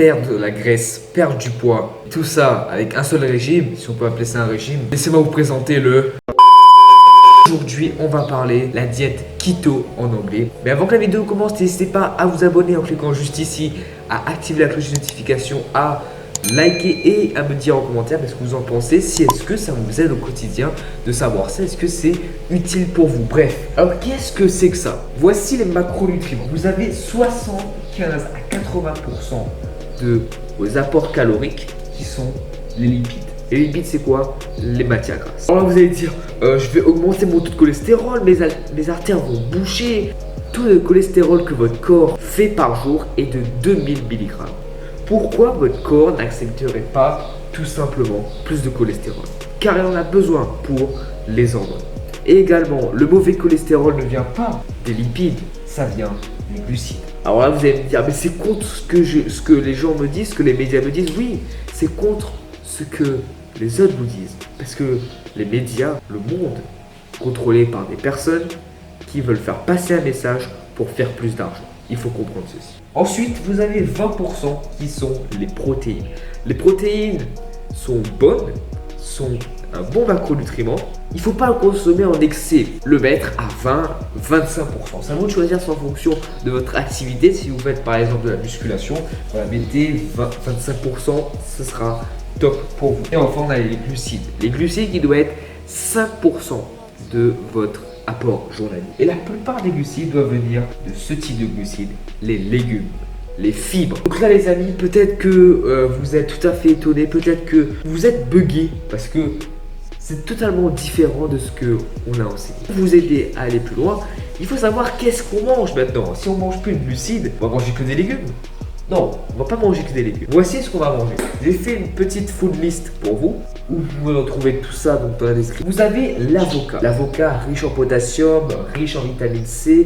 perdre de la graisse, perdre du poids. Tout ça avec un seul régime, si on peut appeler ça un régime. Laissez-moi vous présenter le... Aujourd'hui, on va parler la diète keto en anglais. Mais avant que la vidéo commence, n'hésitez pas à vous abonner en cliquant juste ici, à activer la cloche de notification, à liker et à me dire en commentaire ce que vous en pensez, si est-ce que ça vous aide au quotidien de savoir ça, est-ce que c'est utile pour vous. Bref, alors qu'est-ce que c'est que ça? Voici les macronutriments. Vous avez 75 à 80% de vos apports caloriques qui sont les lipides. Et les lipides, c'est quoi? Les matières grasses. Alors là, vous allez dire, je vais augmenter mon taux de cholestérol, mes artères vont boucher. Le taux de cholestérol que votre corps fait par jour est de 2000 mg. Pourquoi votre corps n'accepterait pas tout simplement plus de cholestérol? Car il en a besoin pour les hormones. Et également, le mauvais cholestérol ne vient pas des lipides, ça vient des glucides. Alors là, vous allez me dire, mais c'est contre ce que les gens me disent, ce que les médias me disent. Oui, c'est contre ce que les autres vous disent. Parce que les médias, le monde, contrôlé par des personnes qui veulent faire passer un message pour faire plus d'argent. Il faut comprendre ceci. Ensuite, vous avez 20% qui sont les protéines. Les protéines sont bonnes, sont un bon macronutriment. Il ne faut pas le consommer en excès, le mettre à 20-25%. C'est à vous de choisir en fonction de votre activité. Si vous faites par exemple de la musculation, voilà, mettez 25%, ce sera top pour vous. Et enfin, on a les glucides. Les glucides qui doivent être 5% de votre apport journalier. Et la plupart des glucides doivent venir de ce type de glucides, les légumes, les fibres. Donc là les amis, peut-être que vous êtes tout à fait étonnés, peut-être que vous êtes buggés parce que c'est totalement différent de ce qu'on a enseigné. Pour vous aider à aller plus loin, il faut savoir qu'est-ce qu'on mange maintenant. Si on mange plus de glucides, on va manger que des légumes. Non, on va pas manger que des légumes. Voici ce qu'on va manger. J'ai fait une petite food list pour vous, où vous pouvez retrouver tout ça donc dans la description. Vous avez l'avocat. L'avocat riche en potassium, riche en vitamine C,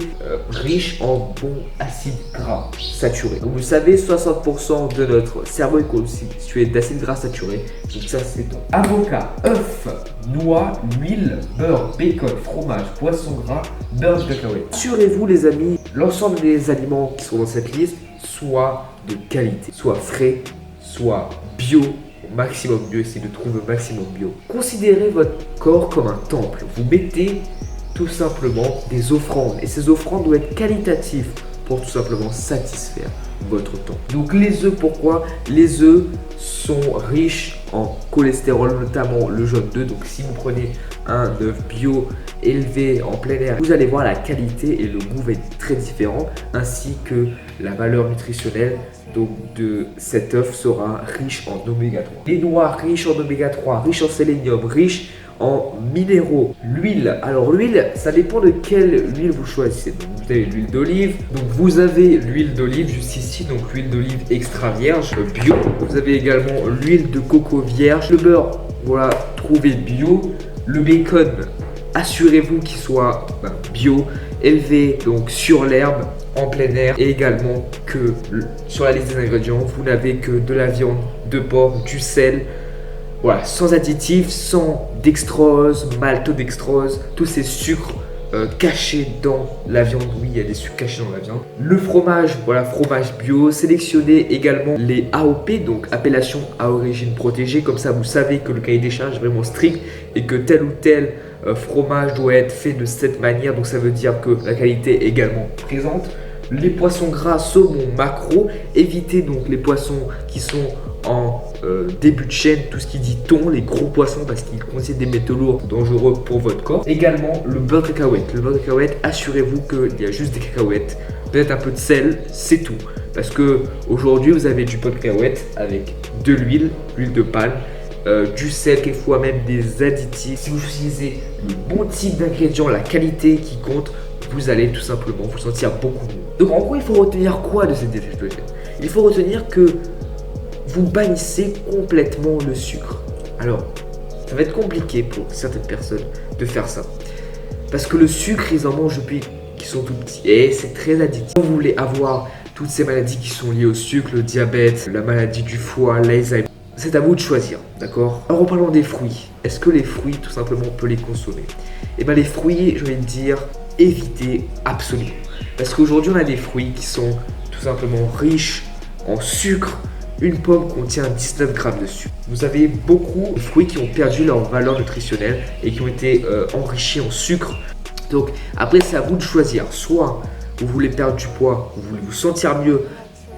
riche en bons acides gras saturés. Donc vous savez, 60% de notre cerveau est constitué d'acides gras saturés. Donc ça c'est top. Avocat, œuf, noix, huile, beurre, bacon, fromage, poisson gras, beurre de cacahuète. Assurez-vous les amis, l'ensemble des aliments qui sont dans cette liste soit de qualité, soit frais, soit bio, au maximum bio, essayez de trouver le maximum bio. Considérez votre corps comme un temple. Vous mettez tout simplement des offrandes et ces offrandes doivent être qualitatives pour tout simplement satisfaire votre temps. Donc les œufs, pourquoi? Les œufs sont riches en cholestérol, notamment le jaune d'œuf. Donc si vous prenez un œuf bio élevé en plein air, vous allez voir la qualité et le goût va être très différent, ainsi que la valeur nutritionnelle donc de cet œuf sera riche en oméga 3. Les noix riches en oméga 3, riches en sélénium, riches en minéraux. L'huile, alors l'huile, ça dépend de quelle huile vous choisissez. Donc, vous avez l'huile d'olive, donc vous avez l'huile d'olive juste ici, donc l'huile d'olive extra vierge bio. Vous avez également l'huile de coco vierge, le beurre, voilà, trouvez bio. Le bacon, assurez-vous qu'il soit bio, élevé donc sur l'herbe, en plein air, et également que sur la liste des ingrédients, vous n'avez que de la viande, de porc, du sel, voilà, sans additifs, sans dextrose, maltodextrose, tous ces sucres cachés dans la viande. Oui, il y a des sucres cachés dans la viande. Le fromage, voilà, fromage bio. Sélectionnez également les AOP, donc appellation à origine protégée. Comme ça, vous savez que le cahier des charges est vraiment strict et que tel ou tel fromage doit être fait de cette manière. Donc ça veut dire que la qualité est également présente. Les poissons gras, saumon, maquereau. Évitez donc les poissons qui sont en début de chaîne, tout ce qui dit thon, les gros poissons parce qu'ils contiennent des métaux lourds dangereux pour votre corps. Également le beurre de cacahuète. Le beurre de cacahuète, assurez-vous qu'il y a juste des cacahuètes, peut-être un peu de sel, c'est tout. Parce que aujourd'hui vous avez du beurre de cacahuète avec de l'huile, l'huile de palme, du sel, quelquefois même des additifs. Si vous utilisez le bon type d'ingrédients, la qualité qui compte, vous allez tout simplement vous sentir beaucoup mieux. Donc en gros, il faut retenir quoi de cette diète explosive? Il faut retenir que vous bannissez complètement le sucre. Alors, ça va être compliqué pour certaines personnes de faire ça. Parce que le sucre, ils en mangent depuis qu'ils sont tout petits. Et c'est très addictif. Si vous voulez avoir toutes ces maladies qui sont liées au sucre, le diabète, la maladie du foie, l'Alzheimer, c'est à vous de choisir, d'accord? Alors en parlant des fruits, est-ce que les fruits, tout simplement, on peut les consommer? Et bien les fruits, je vais dire, évitez absolument. Parce qu'aujourd'hui, on a des fruits qui sont tout simplement riches en sucre, une pomme contient 19 grammes de sucre. Vous avez beaucoup de fruits qui ont perdu leur valeur nutritionnelle et qui ont été enrichis en sucre. Donc après, c'est à vous de choisir. Soit vous voulez perdre du poids, vous voulez vous sentir mieux,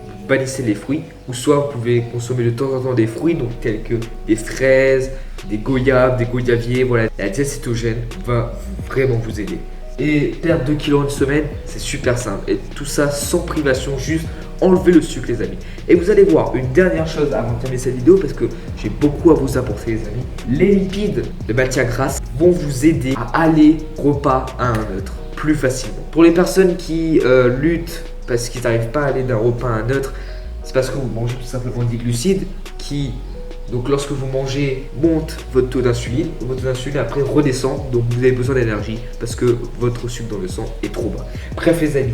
vous bannissez les fruits. Ou soit vous pouvez consommer de temps en temps des fruits, donc tels que des fraises, des goyaves, des goyaviers. Voilà, la diète cétogène va vraiment vous aider. Et perdre 2 kilos en une semaine, c'est super simple. Et tout ça sans privation, juste enlever le sucre, les amis. Et vous allez voir une dernière chose avant de terminer cette vidéo, parce que j'ai beaucoup à vous apporter, les amis. Les lipides de matière grasse vont vous aider à aller repas à un autre plus facilement. Pour les personnes qui luttent parce qu'ils n'arrivent pas à aller d'un repas à un autre, c'est parce que vous mangez tout simplement des glucides qui, donc lorsque vous mangez, monte votre taux d'insuline. Votre taux d'insuline après redescend, donc vous avez besoin d'énergie parce que votre sucre dans le sang est trop bas. Bref, les amis,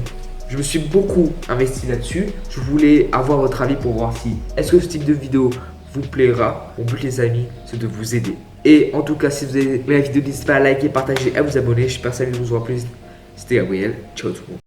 je me suis beaucoup investi là-dessus. Je voulais avoir votre avis pour voir si est-ce que ce type de vidéo vous plaira. Mon but, les amis, c'est de vous aider. Et en tout cas, si vous avez aimé la vidéo, n'hésitez pas à liker, partager, à vous abonner. J'espère que ça vous aura plu. C'était Gabriel. Ciao tout le monde.